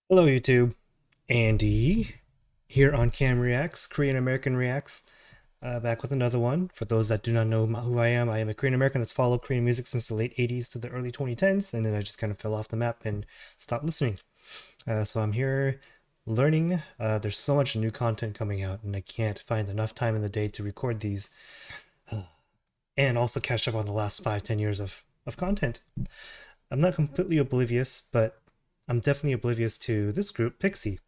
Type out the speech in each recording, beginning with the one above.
Hello YouTube, Andy here on Cam Reacts, Korean American Reacts, back with another one. For those that do not know who I am a Korean American that's followed Korean music since the late 80s to the early 2010s, and then I just kind of fell off the map and stopped listening. So I'm here learning. There's so much new content coming out, and I can't find enough time in the day to record these, and also catch up on the last 5-10 years of content. I'm not completely oblivious, but I'm definitely oblivious to this group, Pixy.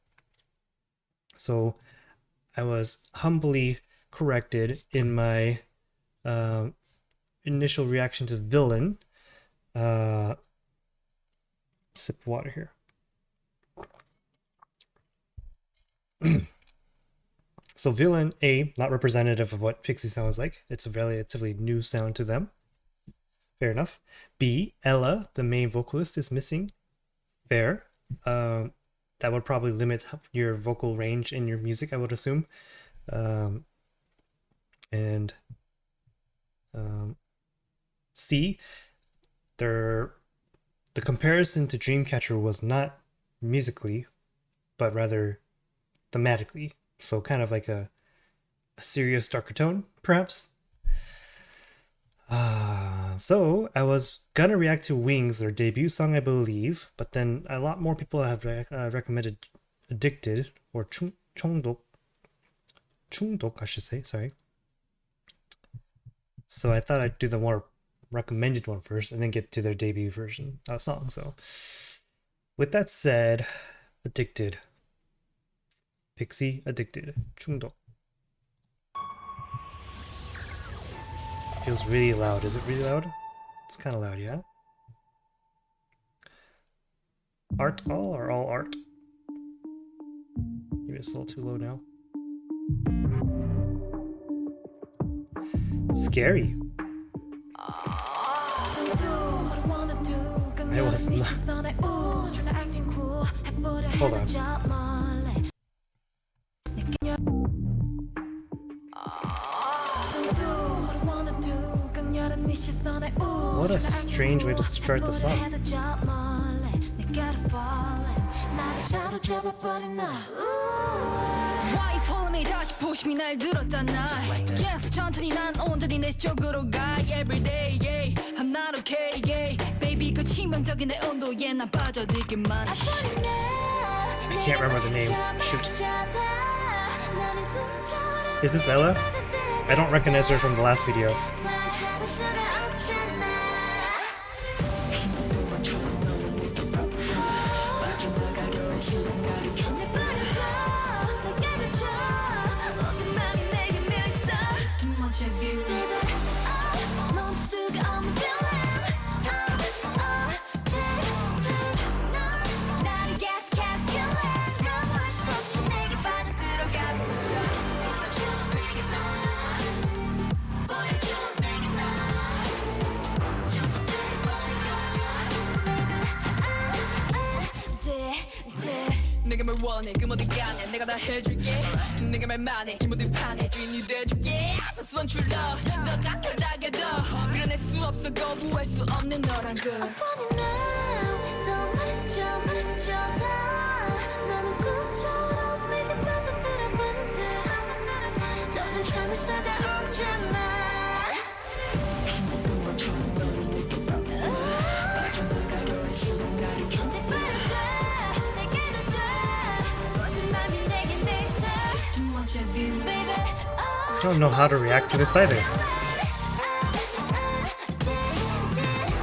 So I was humbly corrected in my initial reaction to Villain. Sip water here. So Villain, A, not representative of what Pixy sounds like. It's a relatively new sound to them. Fair enough. B, Ella, the main vocalist, is missing. Fair. That would probably limit your vocal range in your music, I would assume. C, the comparison to Dreamcatcher was not musically, but rather thematically. So kind of like a serious darker tone, perhaps. So I was gonna react to Wings, their debut song, I believe, but then a lot more people have recommended Addicted, or Chungdok, I should say, sorry. So I thought I'd do the more recommended one first and then get to their debut version song. So with that said, Addicted. Pixy, Addicted. Chungdok. Feels really loud. Is it really loud? It's kind of loud, yeah? Art all or all art? Maybe it's a little too low now. Scary. I was not. Hold on. What a strange way to start the song. I can't remember the names. Shoot. Is this Ella? I don't recognize her from the last video. 내가 뭘 원해 그 모든 게 아니야 내가 다 해줄게 내가 말만 해이 모든 판에 주인이 돼줄게 Just want your love 너 강렬하게도 밀어낼 수 없어 거부할 수 없는 너란 걸 I want it now 더 말해줘 다 나는 꿈처럼 내게 빠져들어가는데 너는 참을 수가 없잖아 I don't know how to react to this either.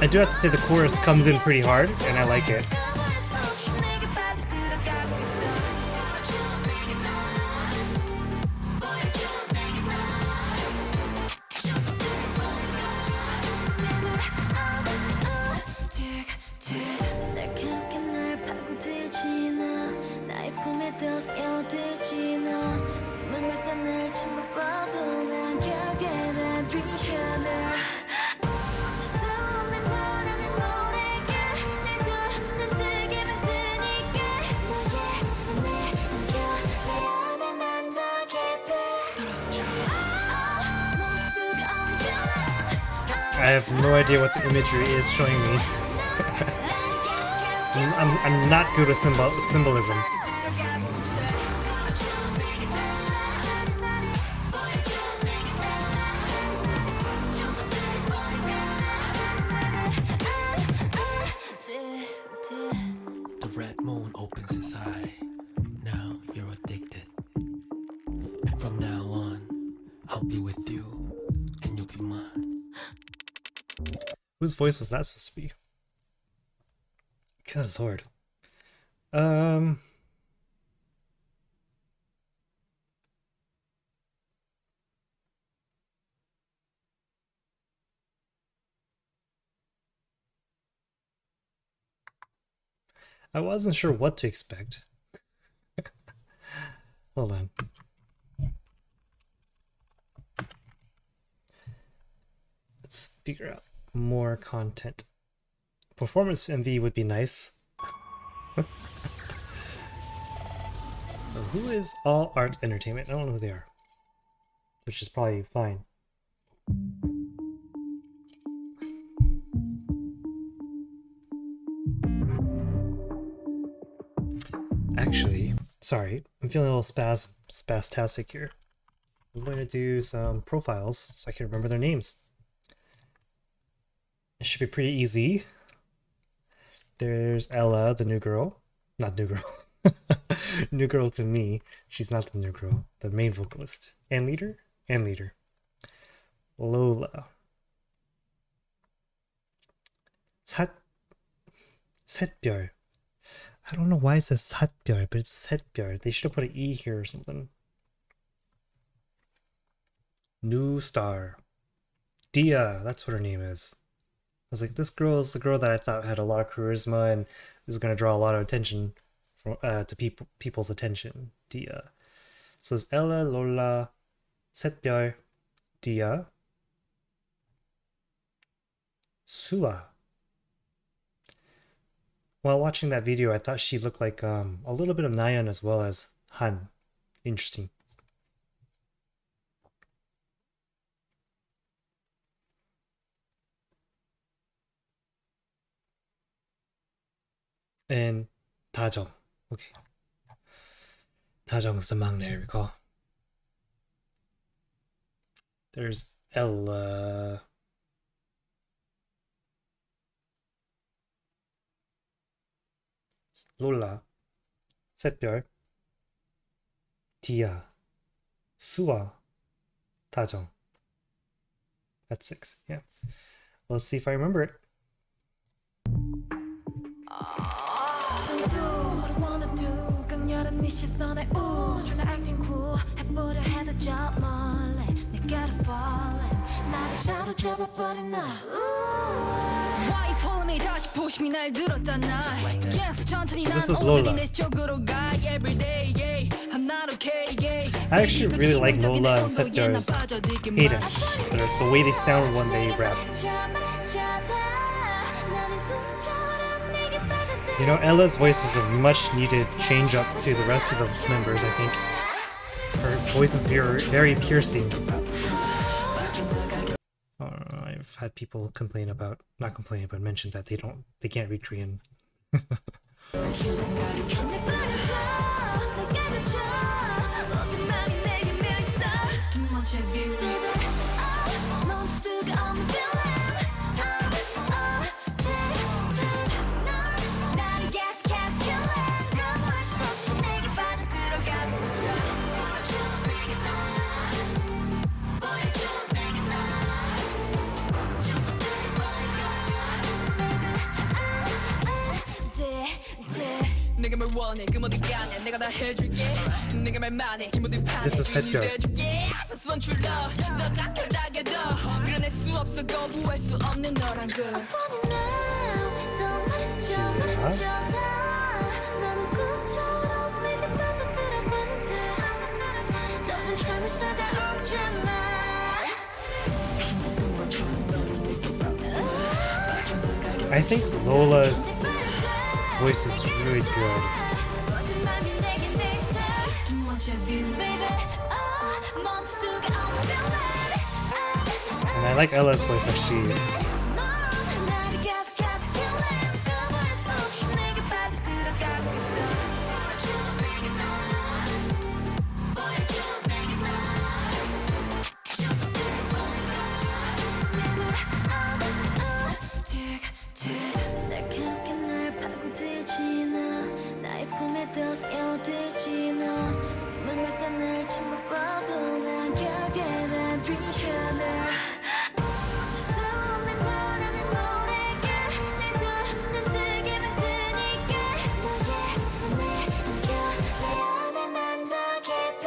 I do have to say the chorus comes in pretty hard, and I like it. I have no idea what the imagery is showing me. I'm not good with symbolism. The red moon opens its eye. Now you're addicted. And from now on, I'll be with you, and you'll be mine. Whose voice was that supposed to be? Good lord. I wasn't sure what to expect. Hold on. Let's figure out more content. Performance MV would be nice. So who is All Art Entertainment? I don't know who they are. Which is probably fine. Actually, sorry, I'm feeling a little spastastic here. I'm going to do some profiles so I can remember their names. It should be pretty easy. There's Ella, the new girl. Not new girl. New girl to me. She's not the new girl. The main vocalist. And leader? And leader. Lola. Setbyeol. I don't know why it says Satbyeol, but it's Setbyeol. They should have put an E here or something. New star. Dia, that's what her name is. I was like, this girl is the girl that I thought had a lot of charisma and is going to draw a lot of attention from, to people's attention. Dia. So it's Ella, Lola, Setbyeol, Dia, Sua. While watching that video, I thought she looked like a little bit of Nayeon as well as Han. Interesting. And Tajong. Okay. Tajong's the maknae, recall. There's Ella. Lola. Setbyeol. Dia. Sua. Tajong. That's 6. Yeah. Let's see if I remember it. This is Lola. I actually really like Lola and Setbyeol's cadence. The way they sound when they rap. You know, Ella's voice is a much needed change up to the rest of the members, I think. Her voice is very piercing. I've had people complain about, not complain, but mention that they can't read Korean. This is Setbyeol. I think Lola's voice is really good. And I like Ella's voice actually. 더 스며들지 너 숨을 막아 날 침묵봐도 난 결국에 난 visioner 수 없는 너라는 노래가 날 눈뜨게 만드니까 너의 손을 넘겨 내 안에 난 더 깊이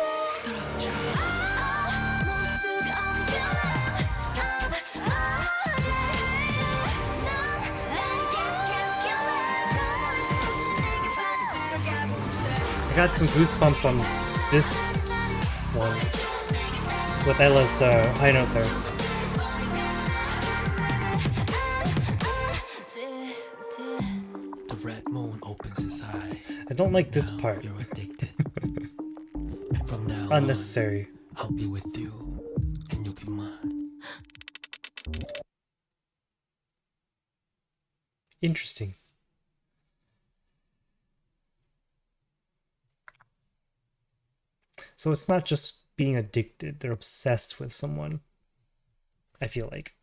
목수가 없는 villain 넌 나를 계속 killing 너무할 수 없이 내게 빠져들어가고 있어 I got some goosebumps on this one with Ella's high note there. The red moon opens its eye. I don't like this Now part. you're addicted. And from now Unnecessary. on, I'll be with you, and you'll be mine. Interesting. So it's not just being addicted, they're obsessed with someone. I feel like.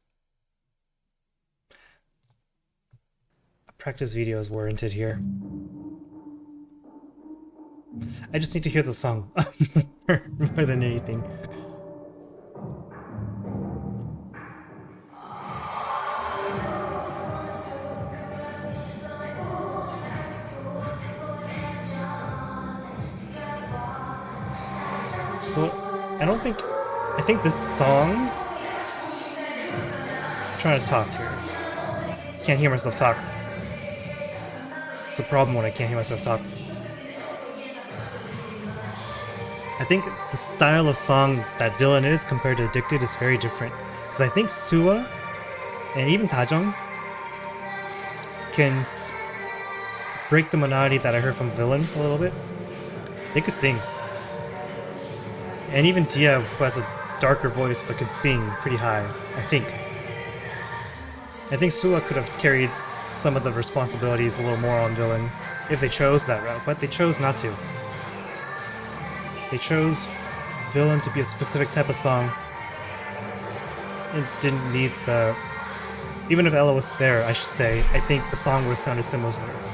A practice video is warranted here. I just need to hear the song more than anything. So I think this song, I'm trying to talk here. Can't hear myself talk. It's a problem when I can't hear myself talk. I think the style of song that Villain is compared to Addicted is very different. Because I think Suwa and even Tajong can break the monotony that I heard from Villain a little bit. They could sing. And even Tia, who has a darker voice but could sing pretty high, I think. I think Suwa could have carried some of the responsibilities a little more on Villain if they chose that route, but they chose not to. They chose Villain to be a specific type of song. It didn't need the... Even if Ella was there, I should say, I think the song would have sounded similar to her.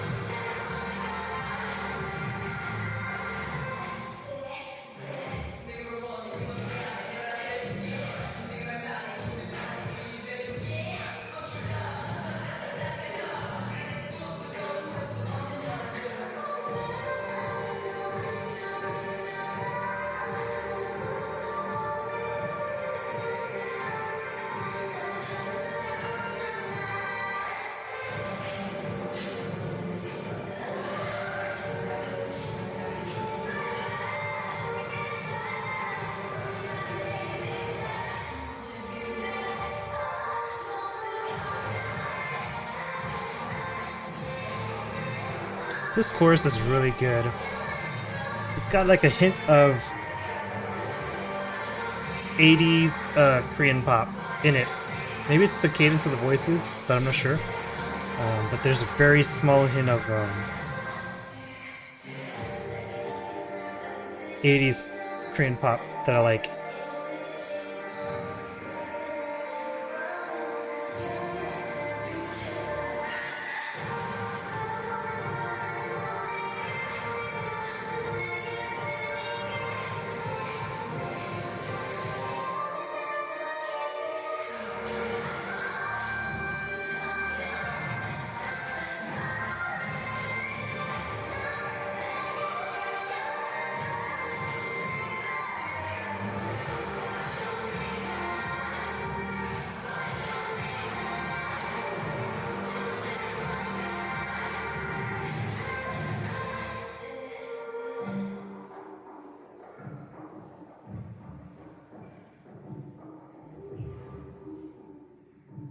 This chorus is really good. It's got like a hint of 80s Korean pop in it. Maybe it's the cadence of the voices, but I'm not sure. But there's a very small hint of 80s Korean pop that I like.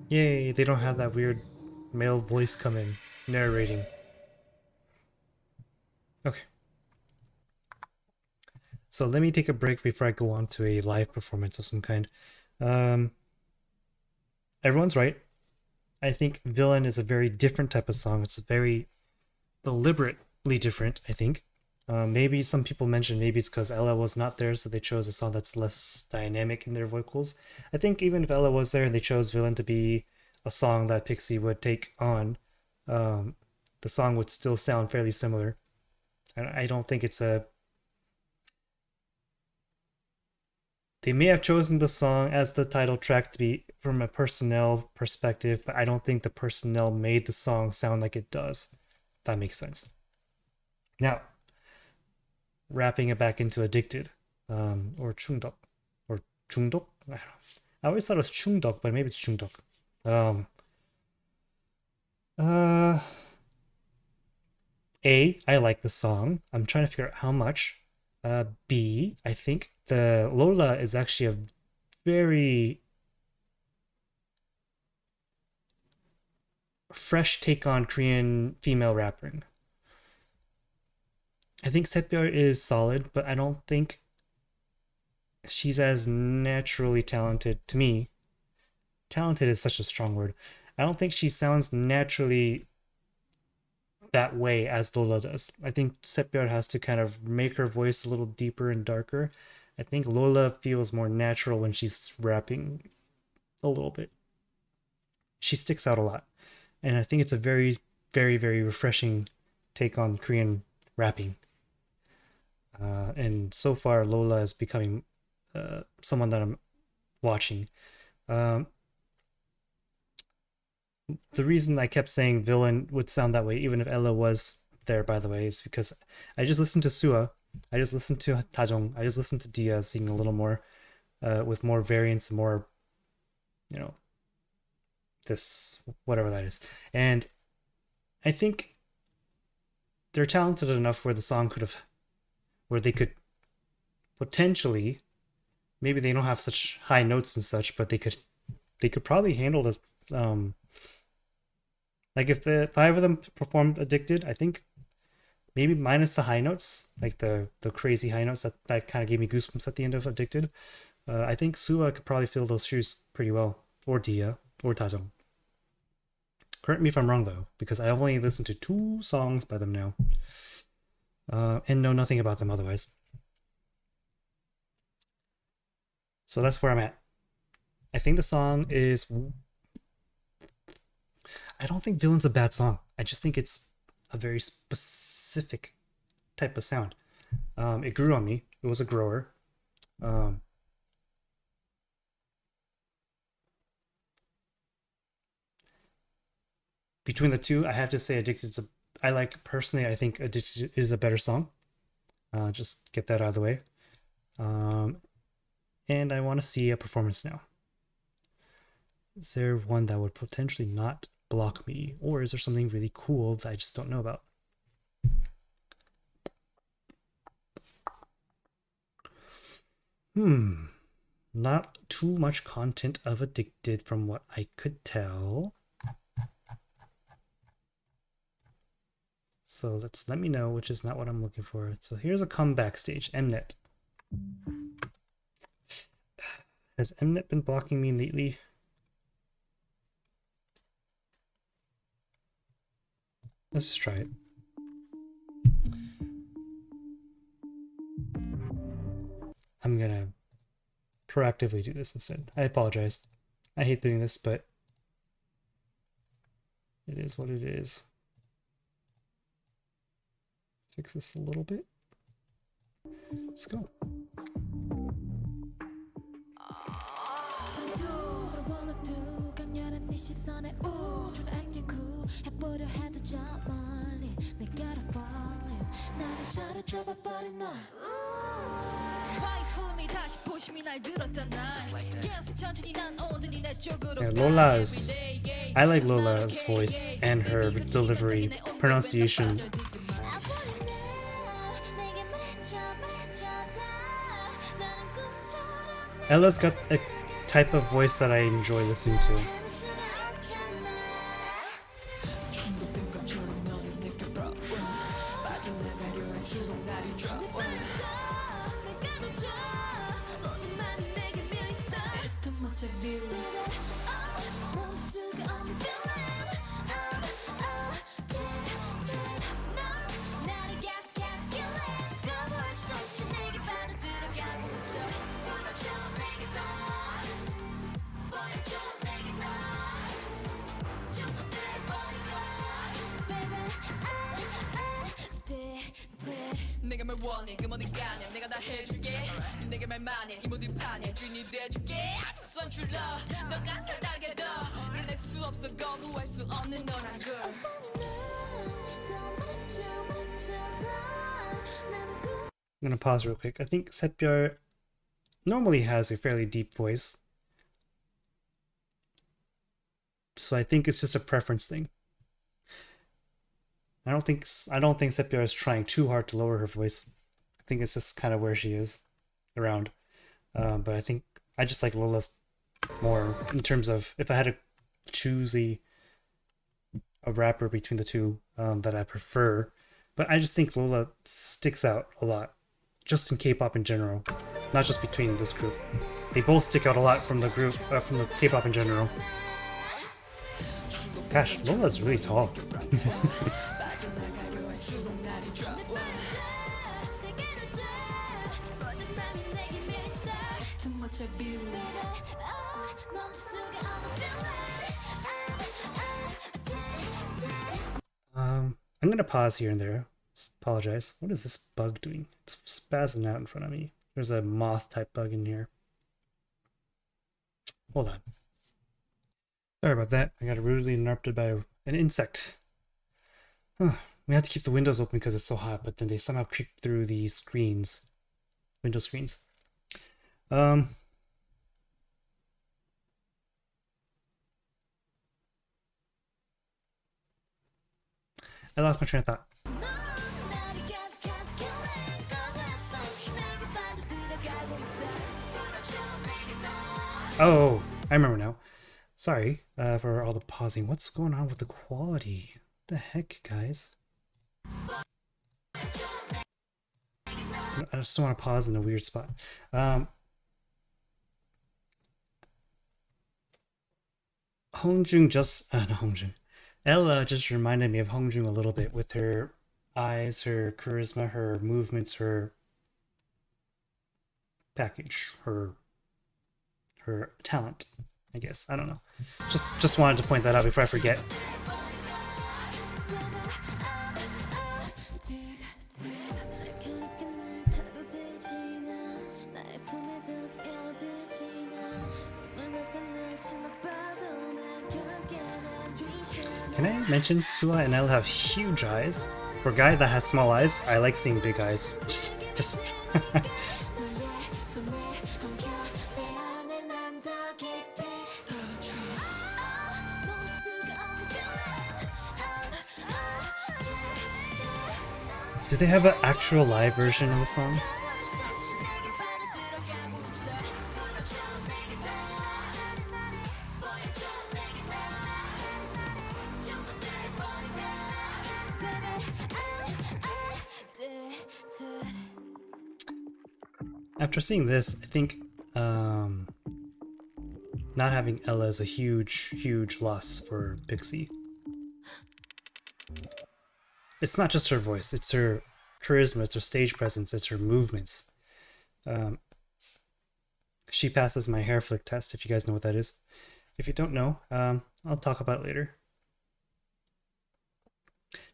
Yay, they don't have that weird male voice come in narrating. Okay. So let me take a break before I go on to a live performance of some kind. Everyone's right. I think Villain is a very different type of song. It's very deliberately different, I think. Maybe some people mentioned maybe it's because Ella was not there, so they chose a song that's less dynamic in their vocals. I think even if Ella was there and they chose Villain to be a song that Pixy would take on, the song would still sound fairly similar. I don't think it's a. They may have chosen the song as the title track to be from a personnel perspective, but I don't think the personnel made the song sound like it does. If that makes sense. Now, wrapping it back into Addicted, or 중독, or 중독. I always thought it was 중독, but maybe it's 중독. Um, uh, I like the song. I'm trying to figure out how much. B, I think the Lola is actually a very fresh take on Korean female rapping. I think Sepyeol is solid, but I don't think she's as naturally talented to me. Talented is such a strong word. I don't think she sounds naturally that way as Lola does. I think Sepyeol has to kind of make her voice a little deeper and darker. I think Lola feels more natural when she's rapping a little bit. She sticks out a lot. And I think it's a very, very, very refreshing take on Korean rapping. And so far, Lola is becoming someone that I'm watching. Um, the reason I kept saying villain would sound that way, even if Ella was there, by the way, is because I just listened to Sua, I just listened to Tajong, I just listened to Dia singing a little more, with more variance and more, you know, this whatever that is, and I think they're talented enough where the song could have, where they could potentially, maybe they don't have such high notes and such, but they could probably handle this. Like if the five of them performed Addicted, I think maybe minus the high notes, like the crazy high notes that kind of gave me goosebumps at the end of Addicted. I think Sua could probably fill those shoes pretty well, or Dia, or Tajong. Correct me if I'm wrong though, because I only listened to 2 songs by them now, and know nothing about them otherwise. So that's where I'm at. I think the song is. I don't think Villain's a bad song. I just think it's a very specific type of sound. It grew on me. It was a grower. Between the two, I have to say Addicted's a. I like personally. I think Addicted is a better song. Just get that out of the way. And I want to see a performance now. Is there one that would potentially not block me, or is there something really cool that I just don't know about? Not too much content of Addicted from what I could tell. So let me know, which is not what I'm looking for. So here's a comeback stage, Mnet. Has Mnet been blocking me lately? Let's just try it. I'm gonna proactively do this instead. I apologize. I hate doing this, but it is what it is. Fix this a little bit. Let's go. Yeah, Lola's. I like Lola's voice and her delivery, pronunciation. Ella's got a type of voice that I enjoy listening to. 내가 뭘 원해 그 모든 가냐 내가 다 해줄게 내게 말만 해이 모든 판에 주인이 돼줄게 I just want your love 너 간절하게 더 이뤄낼 수 없어 거부할 수 없는 너란 걸 I'm gonna pause real quick. I think Setbjörn normally has a fairly deep voice, so I think it's just a preference thing. I don't think Setbjörn is trying too hard to lower her voice. I think it's just kind of where she is around. But I think I just like Lola's more in terms of if I had to choose a rapper between the two that I prefer. But I just think Lola sticks out a lot, just in K-pop in general, not just between this group. They both stick out a lot from the group, from the K-pop in general. Gosh, Lola's really tall. I'm gonna pause here and there. Apologize. What is this bug doing? It's spazzing out in front of me. There's a moth type bug in here. Hold on. Sorry about that. I got rudely interrupted by an insect. Huh. We have to keep the windows open because it's so hot, but then they somehow creep through these screens. Window screens. I lost my train of thought. Oh, I remember now. Sorry for all the pausing. What's going on with the quality? What the heck, guys? I just don't want to pause in a weird spot. Hongjung just... no, Hongjung. Ella just reminded me of Hongjung a little bit with her eyes, her charisma, her movements, her package, her talent, I guess. I don't know. Just wanted to point that out before I forget. Can I mention Sua and Ella have huge eyes? For a guy that has small eyes, I like seeing big eyes. Just Do they have an actual live version of the song? After seeing this, I think not having Ella is a huge loss for Pixy. It's not just her voice, it's her charisma, it's her stage presence, it's her movements. She passes my hair flick test, if you guys know what that is. If you don't know, I'll talk about it later.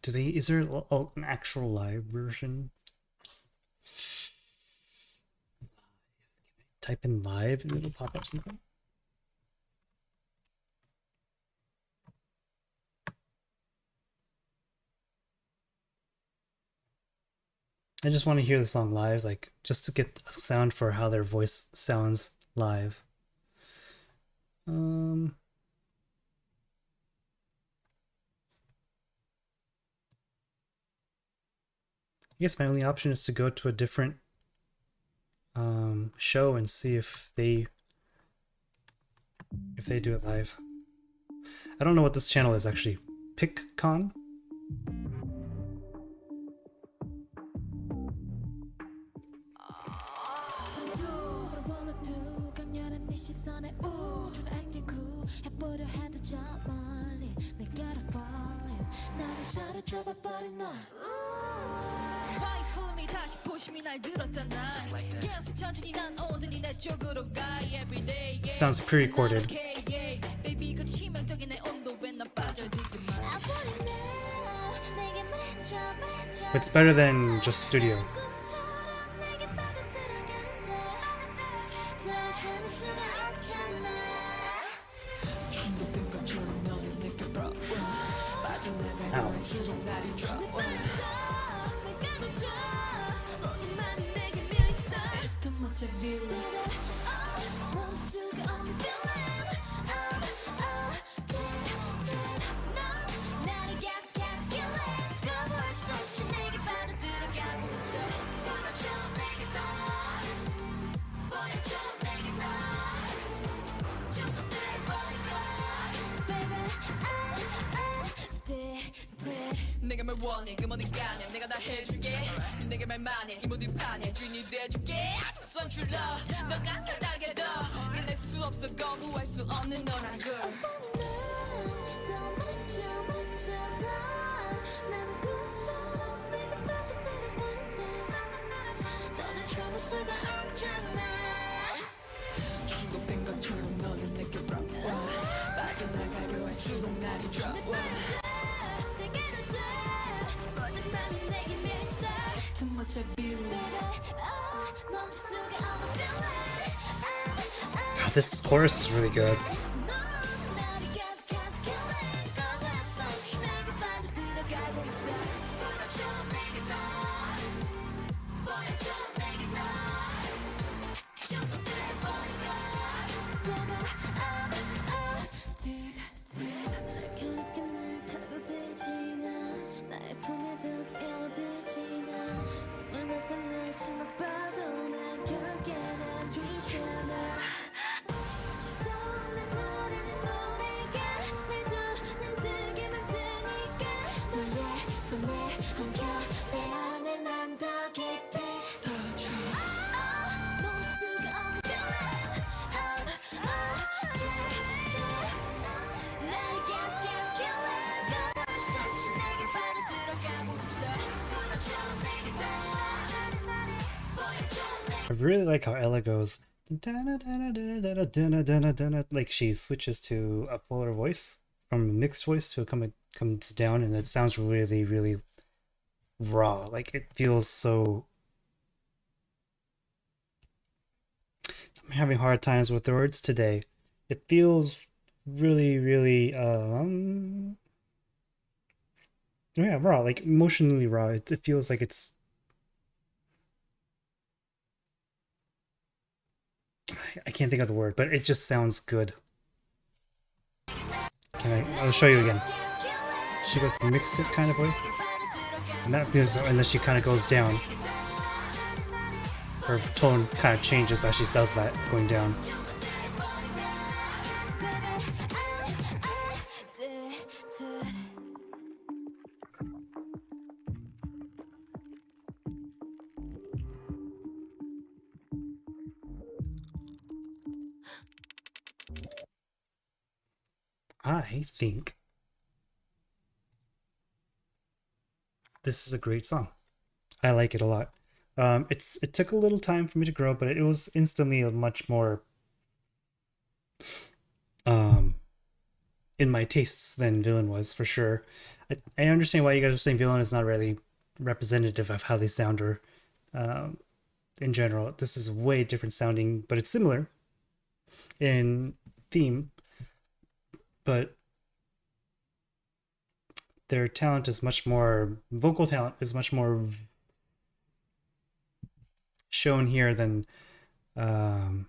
Is there an actual live version? Type in live and it'll pop up something. I just want to hear the song live, like just to get a sound for how their voice sounds live. I guess my only option is to go to a different show and see if they do it live. I don't know what this channel is actually. PicCon? Sounds pre-recorded. It's better than just studio. Ow. 내가 뭘 원해 그 어디 가냐 내가 다 해줄게 내게 말만 해이 모든 판에 주인이 돼줄게 아주 선출러 너가 다르게 더 이뤄낼 수 없어 거부할 수 없는 너란 걸 중독된 것처럼 너는 내게 불어와 빠져나가려 할수록 날이 좋아 Too much of you God, this chorus is really good. I really like how Ella goes like she switches to a fuller voice from a mixed voice to comes down, and it sounds really, really raw. Like it feels so. I'm having hard times with the words today. It feels really, really yeah, raw, like emotionally raw. It feels like it's. I can't think of the word, but it just sounds good. I'll show you again. She goes mixed it kind of voice, and that feels, and then she kind of goes down. Her tone kind of changes as she does that, going down. I think this is a great song. I like it a lot. It took a little time for me to grow, but it was instantly a much more in my tastes than Villain was, for sure. I understand why you guys are saying Villain is not really representative of how they sound, or in general. This is way different sounding, but it's similar in theme. But their talent is much more, vocal talent is much more shown here than Villain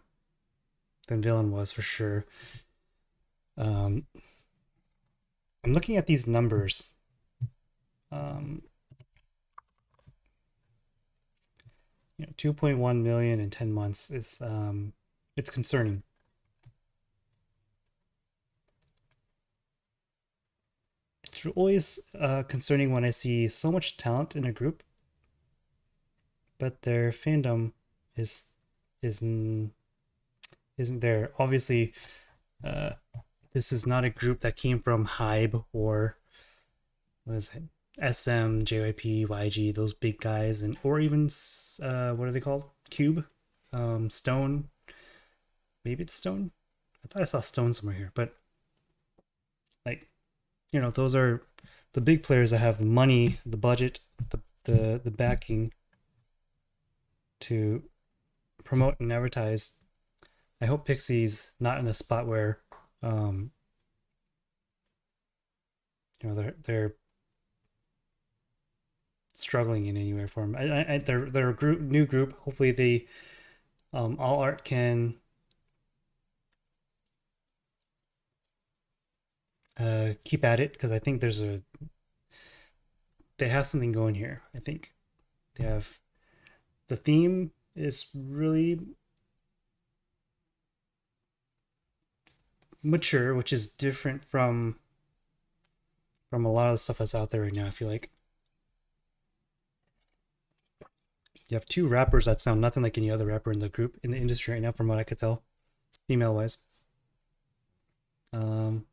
was, for sure. I'm looking at these numbers. 2.1 million in 10 months is it's concerning. It's always concerning when I see so much talent in a group, but their fandom isn't there. Obviously, this is not a group that came from Hybe or what is it? SM, JYP, YG, those big guys, and or even what are they called? Cube, Stone. Maybe it's Stone. I thought I saw Stone somewhere here, but like, those are the big players that have the money, the budget, the backing to promote and advertise. I hope Pixie's not in a spot where, um, they're struggling in any way for them. They're a new group. Hopefully, they all art can keep at it because I think they have something going here. I think they have the theme is really mature, which is different from a lot of the stuff that's out there right now. I feel like you have two rappers that sound nothing like any other rapper in the group in the industry right now, from what I could tell, female wise. Um,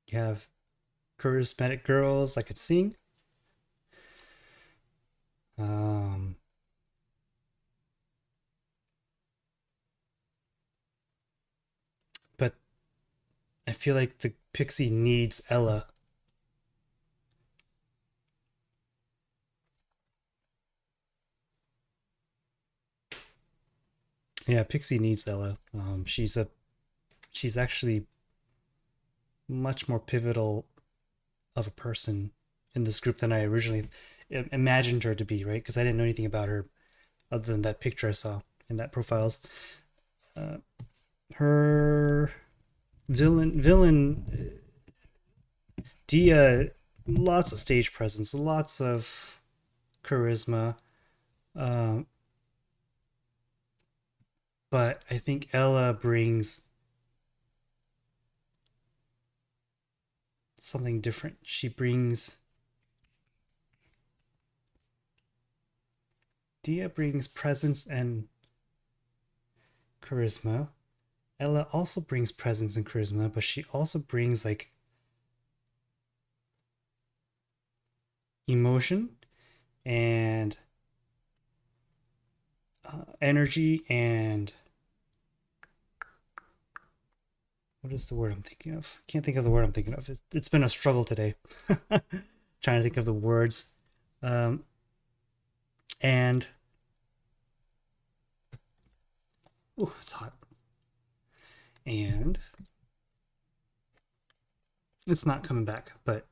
you have charismatic girls that could sing. Um, but I feel like the Pixie needs Ella. Yeah, Pixie needs Ella. She's actually much more pivotal of a person in this group than I originally imagined her to be, right? Because I didn't know anything about her other than that picture I saw in that profiles. Uh, her villain Dia, lots of stage presence, lots of charisma. Um, but I think Ella brings something different. She brings Dia brings presence and charisma. Ella also brings presence and charisma, but she also brings like emotion and energy and what is the word I'm thinking of? Can't think of the word I'm thinking of. It's been a struggle today, trying to think of the words. Um, and oh, it's hot. And it's not coming back, but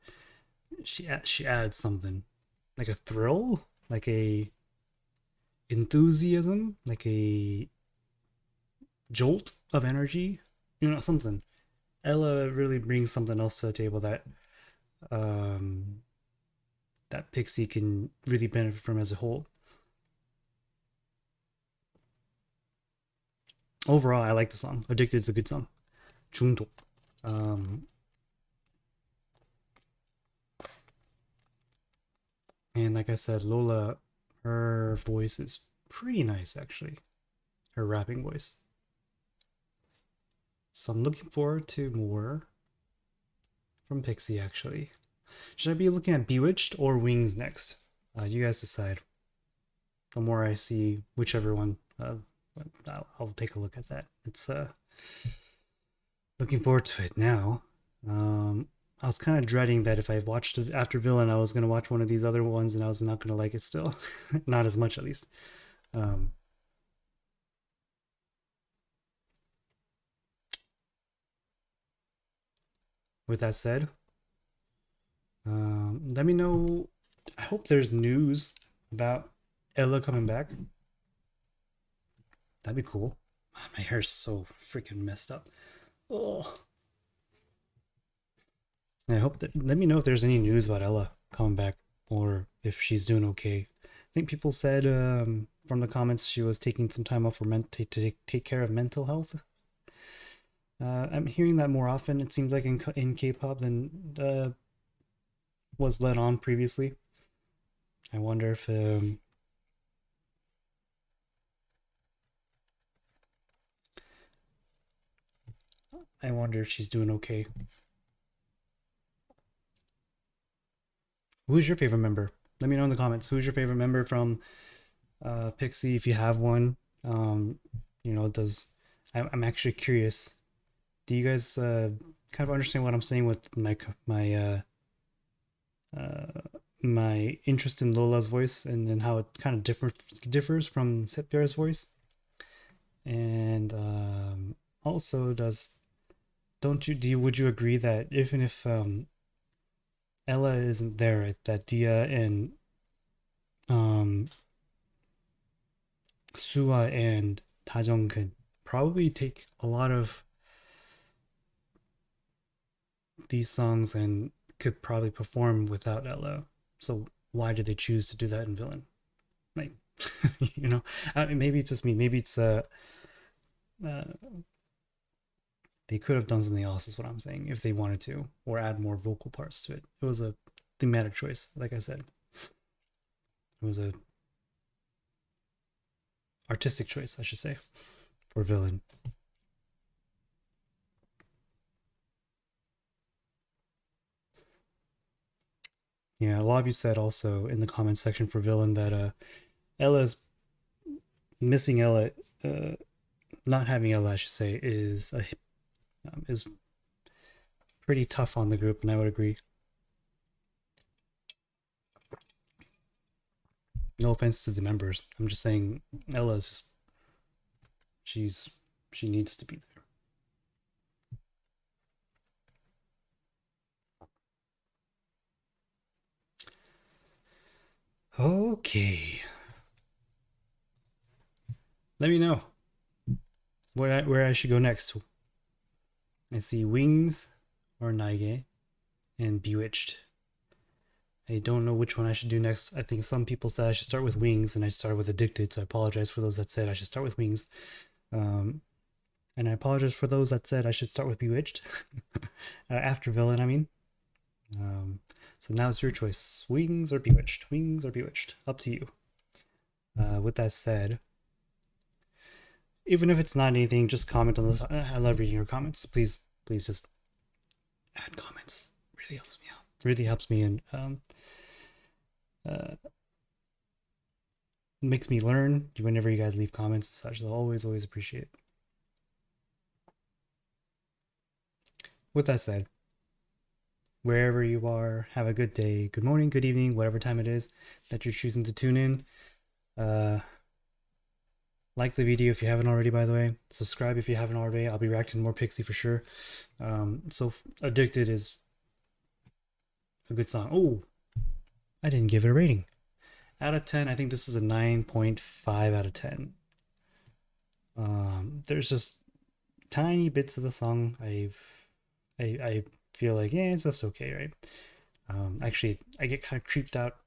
she adds something like a thrill, like a enthusiasm, like a jolt of energy, something. Ella really brings something else to the table um, that Pixie can really benefit from as a whole. Overall, I like the song. Addicted is a good song. 중독. Um, and like I said, Lola, her voice is pretty nice actually. Her rapping voice. So I'm looking forward to more from Pixie actually. Should I be looking at Bewitched or Wings next? You guys decide. The more I see whichever one, I'll take a look at that. It's looking forward to it now. I was kind of dreading that if I watched it after Villain, I was gonna watch one of these other ones and I was not gonna like it still, not as much at least. Um, with that said, let me know. I hope there's news about Ella coming back. That'd be cool. My hair's so freaking messed up. Oh. I hope that. Let me know if there's any news about Ella coming back or if she's doing okay. I think people said from the comments she was taking some time off for to take care of mental health. I'm hearing that more often. It seems like in K-pop than was led on previously. I wonder if she's doing okay. Who's your favorite member? Let me know in the comments. Who's your favorite member from Pixie if you have one? Does I'm actually curious Do you guys kind of understand what I'm saying with uh, my interest in Lola's voice and then how it kind of differs from Sepier's voice? And also, don't you do you would you agree that even if Ella isn't there, that Dia and um, Sua and Tajong could probably take a lot of these songs and could probably perform without Ella. So why did they choose to do that in Villain? Like, you know, I mean, maybe it's just me. Maybe it's uh, they could have done something else. Is what I'm saying. If they wanted to, or add more vocal parts to it. It was a thematic choice. Like I said, it was a artistic choice, I should say, for Villain. Yeah, a lot of you said also in the comments section for Villain that Ella's missing Ella, uh, not having Ella, I should say, is pretty tough on the group, and I would agree. No offense to the members, I'm just saying Ella is just she needs to be there. Okay, let me know where I should go next. I see Wings or Naige and Bewitched. I don't know which one I should do next. I think some people said I should start with Wings, and I started with Addicted, so I apologize for those that said I should start with Wings. And I apologize for those that said I should start with Bewitched. After Villain, I mean. So now it's your choice. Wings or Bewitched? Wings or Bewitched? Up to you. With that said, even if it's not anything, just comment on this. I love reading your comments. Please just add comments. Really helps me out. Really helps me, and makes me learn whenever you guys leave comments and such. So always appreciate it. With that said, wherever you are, have a good day, good morning, good evening, whatever time it is that you're choosing to tune in. Like the video if you haven't already, by the way. Subscribe if you haven't already. I'll be reacting to more Pixy for sure. So Addicted is a good song. Oh, I didn't give it a rating. Out of 10, I think this is a 9.5 out of 10. There's just tiny bits of the song I feel like, yeah, it's just okay, right? Actually, I get kind of creeped out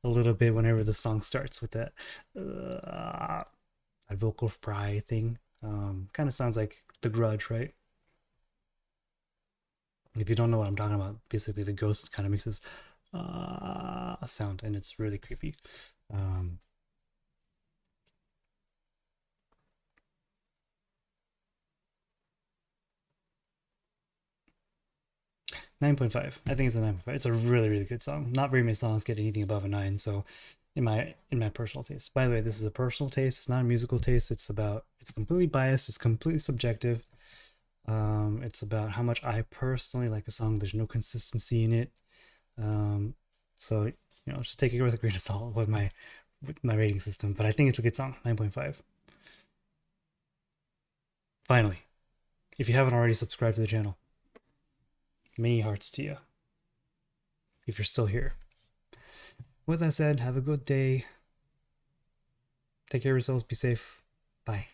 a little bit whenever the song starts with that vocal fry thing. Kind of sounds like The Grudge, right? If you don't know what I'm talking about, basically the ghost kind of makes this a sound, and it's really creepy. 9.5. I think it's a 9.5. It's a really good song. Not very many songs get anything above a 9, so in my personal taste. By the way, this is a personal taste. It's not a musical taste. It's completely biased. It's completely subjective. It's about how much I personally like a song. There's no consistency in it. So just take it with a grain of salt with my rating system. But I think it's a good song. 9.5. Finally, if you haven't already subscribed to the channel, many hearts to you. If you're still here. With that said, have a good day. Take care of yourselves. Be safe. Bye.